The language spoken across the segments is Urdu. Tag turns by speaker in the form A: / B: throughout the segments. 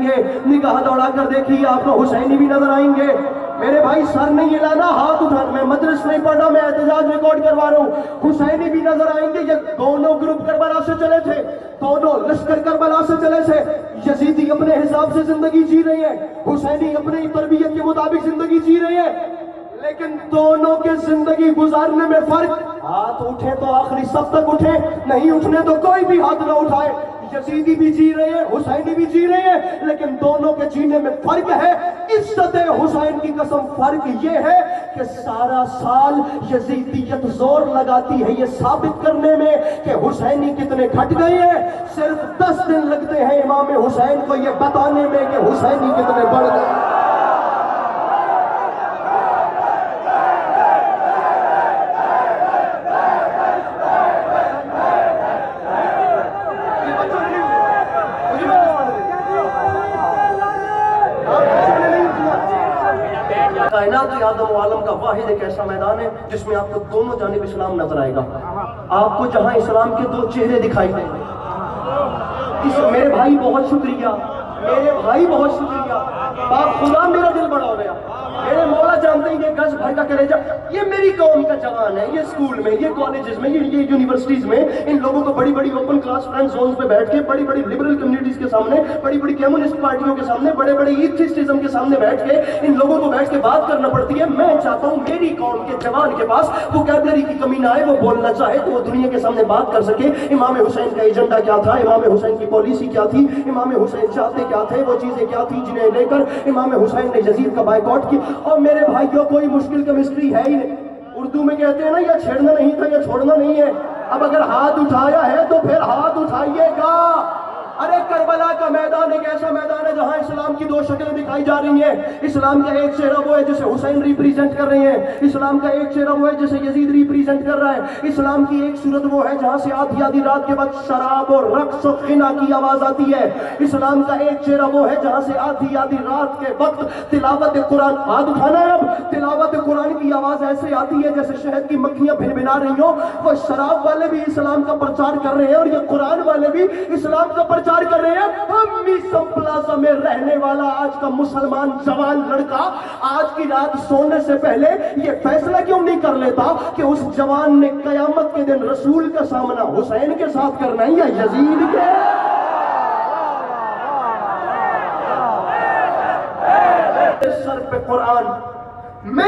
A: گے. نگاہ دوڑا کر دیکھیے آپ کو حسینی بھی نظر آئیں گے. میرے بھائی سر نہیں ہلانا, ہاتھ اٹھانا. میں مجلس نہیں پڑھ رہا, میں احتجاج ریکارڈ کروا رہا ہوں. حسینی بھی نظر آئیں گے. یہ دونوں گروپ کربلا سے چلے تھے, دونوں لشکر کربلا سے چلے تھے. یزیدی اپنے حساب سے زندگی جی رہے ہیں, حسینی اپنی تربیت کے مطابق زندگی جی رہے ہیں, لیکن دونوں کے زندگی گزارنے میں فرق. ہاتھ اٹھے تو آخری سب تک اٹھے, نہیں اٹھنے تو کوئی بھی ہاتھ نہ اٹھائے. یزیدی بھی جی رہے ہیں, حسینی بھی جی رہے ہیں, لیکن دونوں کے جینے میں فرق ہے. عزت حسین کی قسم فرق یہ ہے کہ سارا سال یزیدیت زور لگاتی ہے یہ ثابت کرنے میں کہ حسینی کتنے گھٹ گئے ہیں. صرف 10 دن لگتے ہیں امام حسین کو یہ بتانے میں کہ حسینی کتنے بڑھ گئے. کائنات آدم و عالم کا واحد ایک ایسا میدان ہے جس میں آپ کو دونوں جانب اسلام نظر آئے گا. آپ کو جہاں اسلام کے 2 چہرے دکھائی دیں. میرے بھائی بہت شکریہ, میرے بھائی بہت شکریہ. باپ خدا میرا دل بڑا ہو گیا. میرے مولا جانتے ہیں یہ گز بھر کا کلیجہ, یہ میری قوم کا جوان ہے. یہ اسکول میں, یہ کالجز میں, یہ یونیورسٹیز میں ان لوگوں کو بڑی بڑی اوپن کلاس فرینڈ زونز پہ بیٹھ کے, بڑی بڑی لبرل کمیونٹیز کے سامنے, بڑی بڑی کمیونسٹ پارٹیوں کے سامنے, بڑے بڑے ایتھسٹزم کے سامنے بیٹھ کے ان لوگوں کو بیٹھ کے بات کرنا پڑتی ہے. میں چاہتا ہوں میری قوم کے جوان کے پاس ووکیبلری کی کمی نہ آئے, وہ بولنا چاہے تو وہ دنیا کے سامنے بات کر سکے. امام حسین کا ایجنڈا کیا تھا, امام حسین کی پالیسی کیا تھی, امام حسین چاہتے کیا تھے, وہ چیزیں کیا تھیں جنہیں لے کر امام حسین نے یزید کا بائیکاٹ کی. اور میرے بھائیوں کوئی مشکل کیمسٹری ہے ہی نہیں. اردو میں کہتے ہیں نا یہ چھیڑنا نہیں تھا, یہ چھوڑنا نہیں ہے. اب اگر ہاتھ اٹھایا ہے تو پھر ہاتھ اٹھائیے گا. ارے کربلا کا میدان ایک ایسا میدان ہے جہاں اسلام کی 2 شکلیں دکھائی جا رہی ہیں. اسلام کا ایک چہرہ وہ ہے جسے حسین ریپریزنٹ کر رہے ہیں, اسلام کا ایک چہرہ وہ ہے جسے یزید ریپریزنٹ کر رہا ہے. اسلام کی ایک صورت وہ ہے جہاں سے آدھی آدھی رات کے بعد شراب اور رقص و غنا کی آواز آتی ہے. اسلام کا ایک چہرہ وہ ہے جہاں سے آدھی آدھی رات کے وقت تلاوت قرآن, ہاتھ اٹھانا ہے اب, تلاوت قرآن کی آواز ایسے آتی ہے جیسے شہد کی مکھیاں بھن بھنا رہی ہوں. وہ شراب والے بھی اسلام کا پرچار کر رہے ہیں اور یہ قرآن والے بھی اسلام کا پرچار کر رہے ہیں. ہم میسم پلازا میں رہنے والا آج کا مسلمان جوان لڑکا آج کی رات سونے سے پہلے یہ فیصلہ کیوں نہیں کر لیتا کہ اس جوان نے قیامت کے دن رسول کا سامنا حسین کے ساتھ کرنا ہے یا یزید کے؟ سر پہ قرآن میں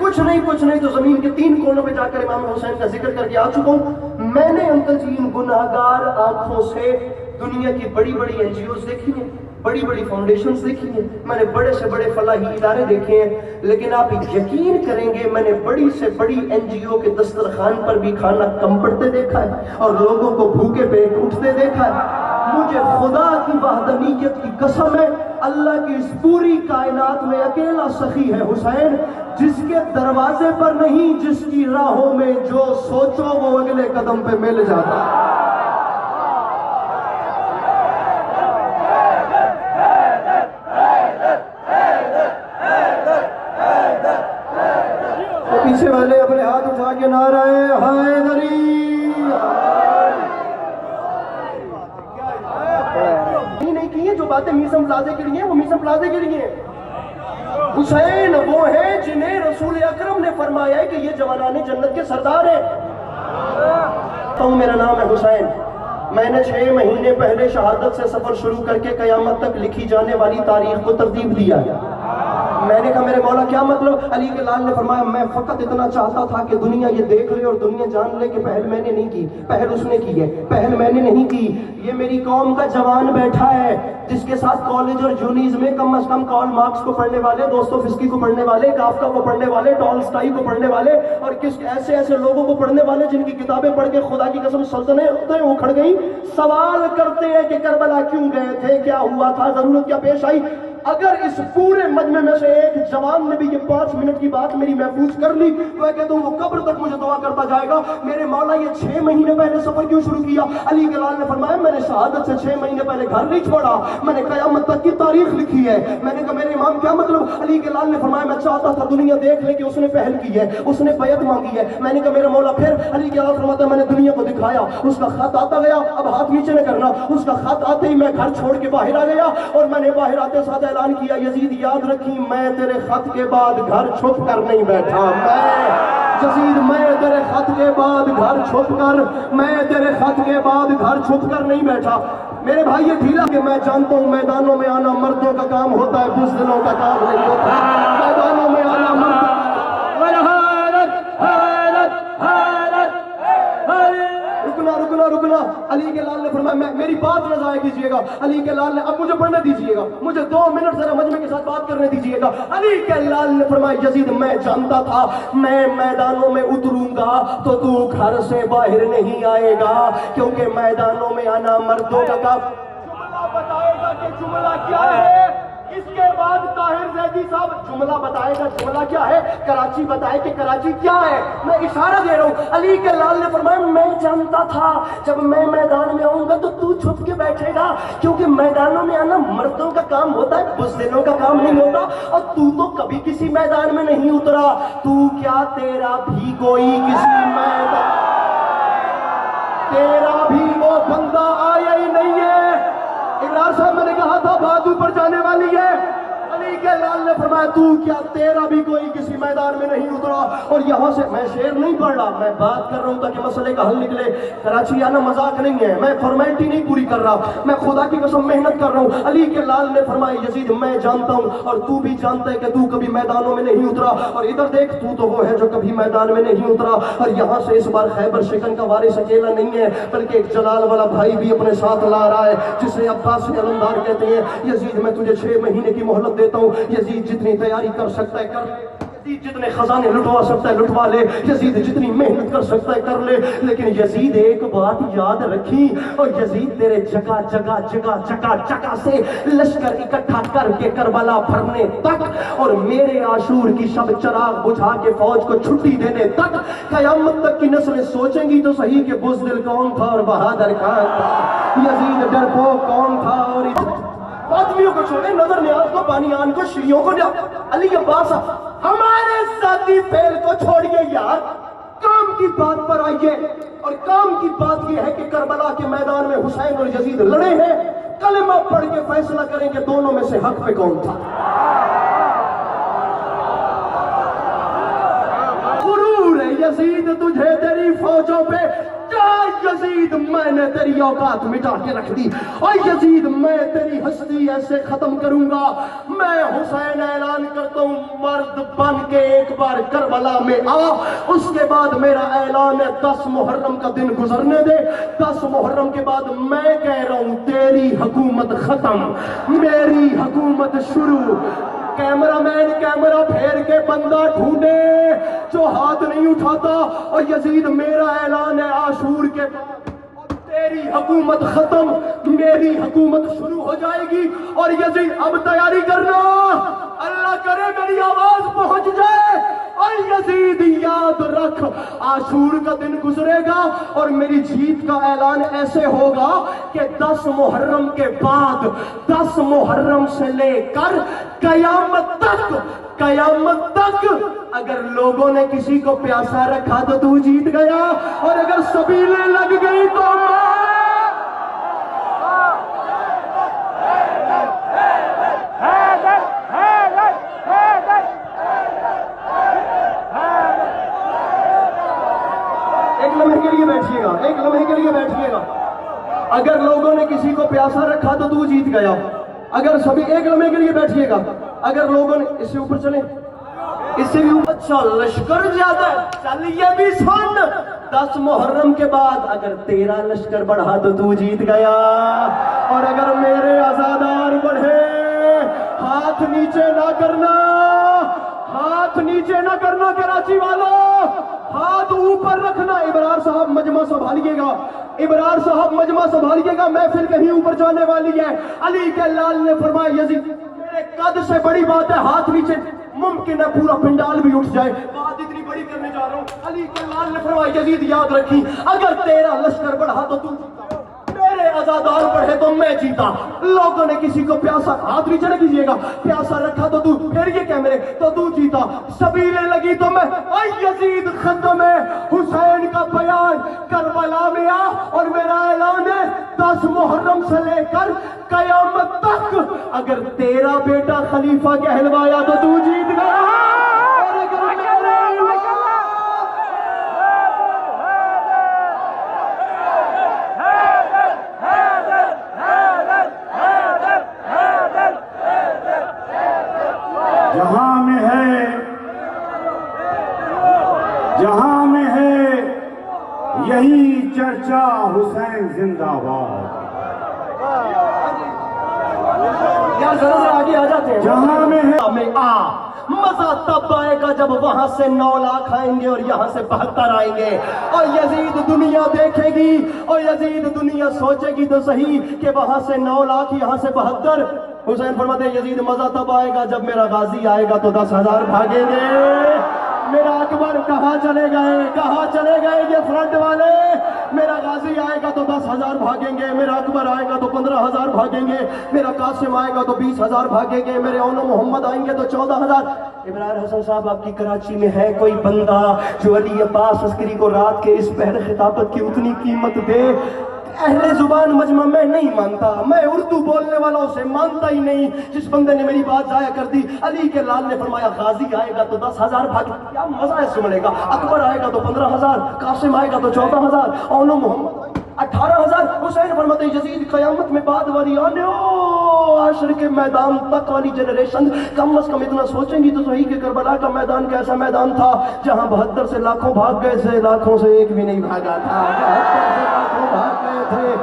A: کچھ نہیں تو زمین کے 3 کونوں پہ جا کر امام حسین کا ذکر کر کے آ چکا ہوں. میں نے انکل جی ان گناہگار آنکھوں سے دنیا کی بڑی بڑی NGOs دیکھی ہیں, بڑی بڑی فاؤنڈیشنز دیکھی ہیں, میں نے بڑے سے بڑے فلاحی ادارے دیکھے ہیں, لیکن آپ یقین کریں گے میں نے بڑی سے بڑی NGO کے دسترخوان پر بھی کھانا کم پڑتے دیکھا ہے اور لوگوں کو بھوکے پیٹ اٹھتے دیکھا ہے. مجھے خدا کی وحدانیت کی قسم ہے, اللہ کی اس پوری کائنات میں اکیلا سخی ہے حسین, جس کے دروازے پر نہیں, جس کی راہوں میں جو سوچو وہ اگلے قدم پہ مل جاتا ہے. پیچھے والے اپنے ہاتھ اٹھا کے نعرہ حیدری. نہیں کی ہیں جو باتیں میسم پلازے کے لیے, وہ میسم پلازے کے لیے. حسین وہ ہے جنہیں رسول اکرم نے فرمایا ہے کہ یہ جوانان جنت کے سردار ہیں. تو میرا نام ہے حسین. میں نے 6 مہینے پہلے شہادت سے سفر شروع کر کے قیامت تک لکھی جانے والی تاریخ کو ترتیب دیا ہے. میں نے کہا میرے مولا کیا مطلب؟ علی کے لال نے فرمایا میں فقط اتنا چاہتا تھا کہ دنیا یہ دیکھ لے اور دنیا جان لے کہ پہل میں نے نہیں کی, پہل اس نے کی ہے, پہل میں نے نہیں کی. یہ میری قوم کا جوان بیٹھا ہے جس کے ساتھ کالج اور جونیز میں کم از کم کارل مارکس کو پڑھنے والے, دوستوفسکی کو پڑھنے والے, کافکا کو پڑھنے والے, ٹالسٹائی کو پڑھنے والے اور کس ایسے لوگوں کو پڑھنے والے جن کی کتابیں پڑھ کے خدا کی قسم سلطنتیں اکھڑ گئی. سوال کرتے ہیں کہ کربلا کیوں گئے تھے, کیا ہوا تھا, ضرورت کیا پیش آئی. اگر اس پورے مجمع میں سے ایک جوان نے بھی یہ 5 منٹ کی بات میری محفوظ کر لی تو میں کہتا ہوں وہ قبر تک مجھے دعا کرتا جائے گا، میرے مولا یہ 6 مہینے پہلے سفر کیوں شروع کیا؟ علی کے لال نے فرمایا میں نے شہادت سے 6 مہینے پہلے گھر نہیں چھوڑا، میں نے قیامت تک کی تاریخ لکھی ہے۔ میں نے کہا میرے امام کیا مطلب؟ علی کے لال نے فرمایا میں چاہتا تھا دنیا دیکھ لے کہ اس نے پہل کی ہے، اس نے بیعت مانگی ہے۔ میں نے کہا میرے مولا پھر؟ علی کے لال فرماتا ہے میں نے دنیا کو دکھایا، اس کا خط آتا گیا، اب ہاتھ نیچے نہ کرنا، اس کا خط آتے ہی میں گھر چھوڑ کے باہر آ گیا اور میں نے باہر آتے ساتھ اعلان کیا یزید یاد رکھی میں تیرے خط کے بعد گھر چھپ کر نہیں بیٹھا، یزید میں تیرے خط کے بعد گھر چھپ کر، میں تیرے خط کے بعد گھر چھپ کر نہیں بیٹھا۔ میرے بھائی یہ ڈھیلا کہ میں جانتا ہوں میدانوں میں آنا مردوں کا کام ہوتا ہے، بزدلوں کا کام نہیں ہوتا۔ میدانوں میں آنا مردوں کا رکنا۔ علی کے لال نے فرمایا میری بات نہ ضائع کیجیے گا۔ علی کے لال نے اب مجھے پڑھنے دیجیے گا، مجھے 2 منٹ ذرا مجمع کے ساتھ بات کرنے دیجیے گا۔ علی کے لال نے فرمایا یزید میں جانتا تھا میں میدانوں میں اتروں گا تو تو گھر سے باہر نہیں آئے گا، کیونکہ میدانوں میں آنا مردوں کا کام۔ جملہ بتائے گا کہ جملہ کیا ہے؟ اس کے بعد طاہر زیدی صاحب جملہ بتائے گا جملہ کیا ہے، کراچی بتائے کہ کراچی کیا ہے۔ میں اشارہ دے رہا ہوں۔ علی کے لال نے فرمایا میں جانتا تھا جب میں میدان میں آؤں گا تو تو چھپ کے بیٹھے گا، کیونکہ میدانوں میں آنا مردوں کا کام ہوتا ہے، بزدلوں کا کام نہیں ہوتا، اور تو کبھی کسی میدان میں نہیں اترا، تو کیا تیرا بھی کوئی کسی میدان، تیرا بھی وہ بندہ آیا ہی نہیں ہے۔ ابرار صاحب میں نے کہا تھا بات اوپر جانے والی ہے۔ علی کے لال نے فرمایا تو کیا تیرا بھی کوئی کسی میدان میں نہیں اترا؟ اور یہاں سے میں شعر نہیں پڑھ رہا، میں بات کر رہا ہوں تاکہ مسئلے کا حل نکلے۔ کراچی آنا مذاق نہیں ہے، میں فارمیلٹی نہیں پوری کر رہا، میں خدا کی قسم محنت کر رہا ہوں۔ علی کے لال نے فرمایا یزید میں جانتا ہوں اور تو بھی جانتا ہے کہ تو کبھی میدانوں میں نہیں اترا، اور ادھر دیکھ تو وہ ہے جو کبھی میدان میں نہیں اترا۔ اور یہاں سے اس بار خیبر شکن کا وارث اکیلا نہیں ہے بلکہ ایک جلال والا بھائی بھی اپنے ساتھ لا رہا ہے جسے عباس علمدار کہتے ہیں۔ یزید میں تجھے 6 مہینے کی مہلت دیتا ہوں، یزید جتنی تیاری کر سکتا ہے کر لے، یزید جتنے خزانے لٹوا سکتا ہے لٹوا لے، یزید جتنی محنت کر سکتا ہے کر لے، لیکن یزید ایک بات یاد رکھی، اور یزید تیرے جگہ سے لشکر اکٹھا کر کے کربلا بھرنے تک اور میرے عاشور کی شب چراغ بجھا کے فوج کو چھٹی دینے تک قیامت تک کی نسلیں سوچیں گی تو صحیح کہ بزدل کون تھا اور بہادر کون تھا، یزید ڈرپوک کون تھا اور آدمیوں کو چھوڑے، نظر نیاز کو، بانیان کو، شیعوں کو، علی عباس ہمارے ذاتی فعل کو چھوڑیے یار، کام کی بات پر آئیے۔ اور کام کی بات یہ ہے کہ کربلا کے میدان میں حسین اور یزید لڑے ہیں، کلمہ پڑھ کے فیصلہ کریں کہ دونوں میں سے حق پہ کون تھا۔ غرور ہے یزید تجھے تیری فوجوں پہ، یزید میں نے تیری اوقات مٹا کے رکھ دی، اور یزید میں تیری ہستی ایسے ختم کروں گا۔ میں حسین اعلان کرتا ہوں مرد بن کے ایک بار کربلا میں آ، اس کے بعد میرا اعلان ہے 10 محرم کا دن گزرنے دے، 10 محرم کے بعد میں کہہ رہا ہوں تیری حکومت ختم، میری حکومت شروع۔ کیمرہ مین کیمرہ پھیر کے بندہ ڈھونڈے جو ہاتھ نہیں اٹھاتا، اور یزید میرا اعلان ہے عاشور کے بعد تیری حکومت ختم، میری حکومت شروع ہو جائے گی۔ اور یزید اب تیاری کرنا، اللہ کرے میری آواز پہنچ جائے، اور یزید یاد رکھ عاشور کا دن گزرے گا اور میری جیت کا اعلان ایسے ہوگا کہ 10 محرم کے بعد، 10 محرم سے لے کر قیامت تک اگر لوگوں نے کسی کو پیاسا رکھا تو تو جیت گیا، اور اگر سبیلیں لگ گئی تو ایک لمحے کے لیے بیٹھیے گا، اگر لوگوں نے کسی کو پیاسا رکھا تو تو جیت گیا، اگر سبھی ایک لمحے کے لیے بیٹھیے گا، اگر لوگوں نے اس سے اوپر چلیں، اس سے بھی اوپر، اچھا لشکر زیادہ چلیے بھی سن، 10 محرم کے بعد اگر تیرا لشکر بڑھا تو تو جیت گیا، اور اگر میرے عزادار بڑھے ہاتھ نیچے نہ کرنا، ہاتھ نیچے نہ کرنا کراچی والوں، ہاتھ اوپر رکھنا۔ ابرار صاحب مجمع سنبھالیے گا، ابرار صاحب مجمع سنبھالیے گا، محفل کہیں اوپر جانے والی ہے۔ علی کے لال نے فرمایا یزید میرے قد سے بڑی بات ہے ہاتھ نیچے، ممکن ہے پورا پنڈال بھی اٹھ جائے، بات اتنی بڑی کرنے جا رہا ہوں۔ علی کے لال نے فرمایا یزید یاد رکھی، اگر تیرا لشکر بڑھا تو تو جیتا، میرے عزادار بڑھے تو میں جیتا۔ لوگوں نے کسی کو پیاسا، ہاتھ نیچے نہ کیجیے گا، پیاسا رکھا تو تو، پھر یہ کیا میرے تو تو جیتا، سبیلیں لگی تو میں۔ اے یزید ختم حسین کا بیان کربلا میں آ، اور میرا اعلان ہے 10 محرم سے لے کر قیامت تک اگر تیرا بیٹا خلیفہ کہلوایا تو تو جیت گیا، اور اگر میرے
B: جہاں میں ہے یہی چرچا حسین زندہ باد،
A: یار ذرا آگے آ جاتے ہیں۔
B: جہاں میں ہے
A: مزہ تب آئے گا جب وہاں سے 9 لاکھ آئیں گے اور یہاں سے 72 آئیں گے، اور یزید دنیا دیکھے گی، اور یزید دنیا سوچے گی تو صحیح کہ وہاں سے 9 لاکھ یہاں سے 72۔ حسین فرماتے ہیں یزید مزہ تب آئے گا جب میرا غازی آئے گا تو 10,000 بھاگیں گے۔ میرا اکبر کہاں چلے گئے یہ فرنٹ والے؟ میرا غازی آئے گا تو 10,000 بھاگیں گے، میرا اکبر آئے گا تو 15,000 بھاگیں گے، میرا قاسم آئے گا تو 20,000 بھاگیں گے، میرے اونو محمد آئیں گے تو 14,000۔ عمران حسن صاحب آپ کی کراچی میں ہے کوئی بندہ جو علی عباس عسکری کو رات کے اس پہر خطابت کی اتنی قیمت دے؟ اہل زبان مجمع میں نہیں مانتا، میں اردو بولنے والوں سے مانتا ہی نہیں۔ جس بندے نے میری بات ضائع کر دی، علی کے لال نے فرمایا غازی آئے گا تو 10,000 بھاگے، کیا مزہ ہے سننے کا۔ اکبر آئے گا تو 15,000، قاسم آئے گا تو 14,000، اونو محمد 18,000۔ حسین فرماتے ہیں یزید قیامت میں بعد والی آنے عاشر کے میدان تک والی جنریشن کم از کم اتنا سوچیں گی تو صحیح کہ کربلا کا میدان کیسا میدان تھا جہاں 72 سے لاکھوں بھاگ گئے تھے، لاکھوں سے ایک بھی نہیں بھاگا تھا، 72 سے لاکھوں بھاگ گئے تھے۔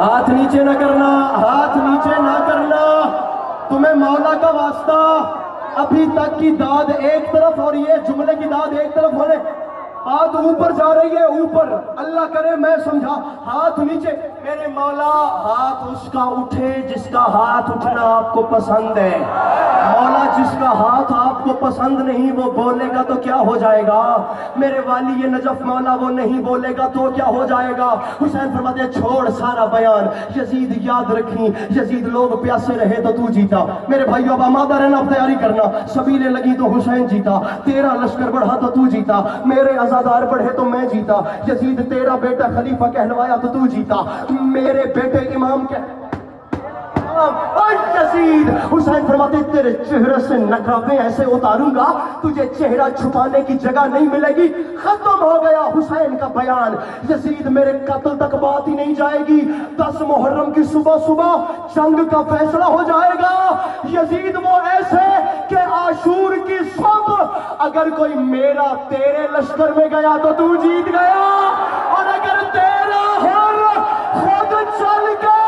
A: ہاتھ نیچے نہ کرنا، ہاتھ نیچے نہ کرنا، تمہیں مولا کا واسطہ، ابھی تک کی داد ایک طرف اور یہ جملے کی داد ایک طرف ہونے، بات اوپر جا رہی ہے، اوپر، اللہ کرے میں سمجھا، ہاتھ نیچے۔ میرے مولا ہاتھ اس کا اٹھے جس کا ہاتھ اٹھنا آپ کو پسند ہے، مولا جس کا ہاتھ آپ کو پسند نہیں وہ بولے گا تو کیا ہو جائے گا؟ میرے والی نجف مولا وہ نہیں بولے گا تو کیا ہو جائے گا؟ حسین فرماتے ہیں چھوڑ سارا بیان، یزید یاد رکھیں، یزید لوگ پیاسے رہے تو تو جیتا۔ میرے بھائیو اب آمادہ رہنا، اب تیاری کرنا، سبیلیں لگی تو حسین جیتا، تیرا لشکر بڑھا تو تو جیتا، میرے عزادار بڑھے تو میں جیتا، یزید تیرا بیٹا خلیفہ کہلوایا تو تو جیتا، میرے بیٹے امام اور یزید۔ حسین فرماتے تیرے چہرے سے نقابیں ایسے اتاروں گا تجھے چہرہ چھپانے کی جگہ نہیں ملے گی۔ ختم ہو گیا حسین کا بیان، یزید میرے قتل تک بات ہی نہیں جائے گی، 10 محرم کی صبح صبح جنگ کا فیصلہ ہو جائے گا۔ یزید وہ ایسے کہ عاشور کی صبح اگر کوئی میرا تیرے لشکر میں گیا تو تو جیت گیا، اور اگر تیرا ہر خود چل گیا